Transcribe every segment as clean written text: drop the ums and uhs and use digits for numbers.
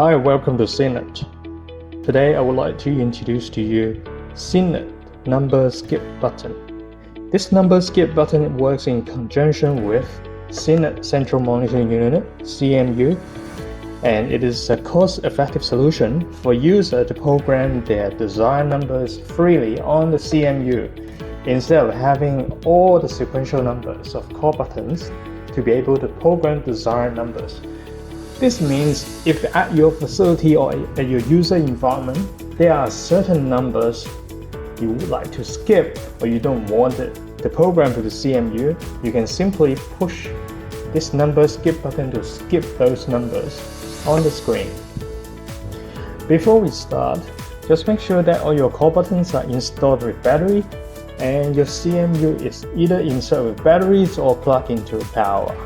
Hi, welcome to SYNLETT. Today I would like to introduce to you SYNLETT number skip button. This number skip button works in conjunction with SYNLETT Central Monitoring Unit (CMU), and it is a cost-effective solution for users to program their desired numbers freely on the CMU instead of having all the sequential numbers of core buttons to be able to program desired numbers. This means if at your facility or at your user environment, there are certain numbers you would like to skip or you don't want it to program to the CMU, you can simply push this number skip button to skip those numbers on the screen. Before we start, just make sure that all your core buttons are installed with battery and your CMU is either installed with batteries or plugged into power.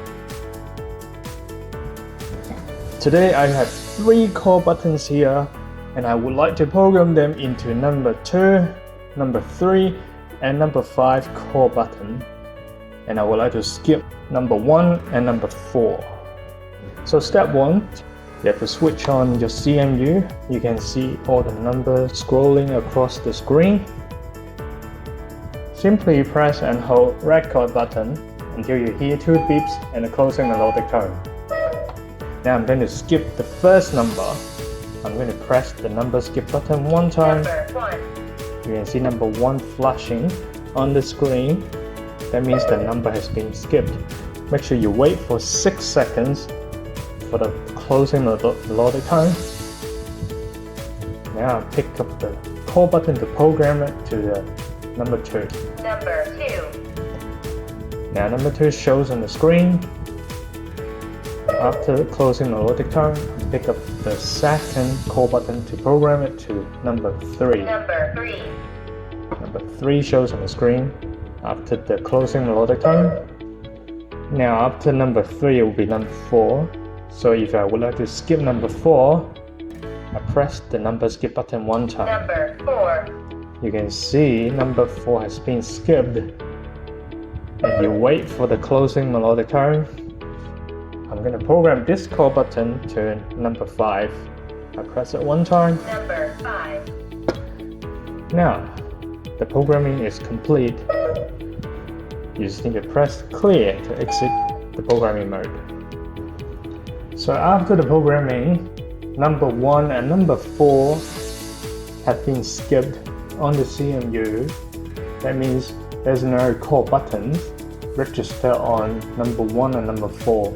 Today I have 3 core buttons here and I would like to program them into number 2, number 3 and number 5 core button, and I would like to skip number 1 and number 4. So step 1, you have to switch on your CMU. You can see all the numbers scrolling across the screen. Simply press and hold record button until you hear 2 beeps and a closing melodic tone. Now I'm going to skip the first number. I'm going to press the number skip button one time. You can see number 1 flashing on the screen. That means the number has been skipped. Make sure you wait for 6 seconds for the closing melodic tone. Now I'll pick up the core button to program it to the number 2. Number 2. Now number 2 shows on the screen. After closing melodic tone, pick up the second core button to program it to number 3. Number 3. Number 3 shows on the screen after the closing melodic tone. Now after number 3 it will be number 4. So if I would like to skip number 4, I press the number skip button one time. Number 4. You can see number 4 has been skipped. And you wait for the closing melodic tone. I'm going to program this core button to number 5. I press it one time. Number 5. Now, the programming is complete. You just need to press clear to exit the programming mode. So after the programming, number 1 and number 4 have been skipped on the CMU. That means there's no core buttons registered on number 1 and number 4.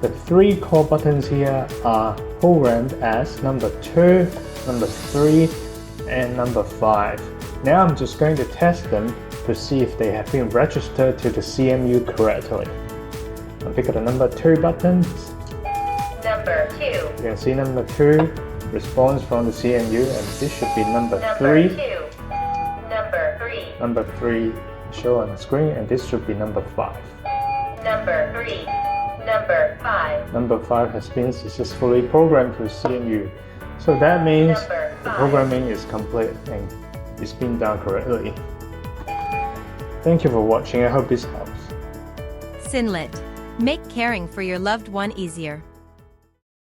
The 3 core buttons here are programmed as number 2, number 3, and number 5. Now I'm just going to test them to see if they have been registered to the CMU correctly. I'll pick up the number 2 buttons. Number 2. You can see number 2 responds from the CMU, and this should be number 3. Number 2. Number 3. Number 3 show on the screen, and this should be number 5. Number 3. Number 5. Number 5 has been successfully programmed to CMU. So that means the programming is complete and it's been done correctly. Thank you for watching. I hope this helps. SYNLETT. Make caring for your loved one easier.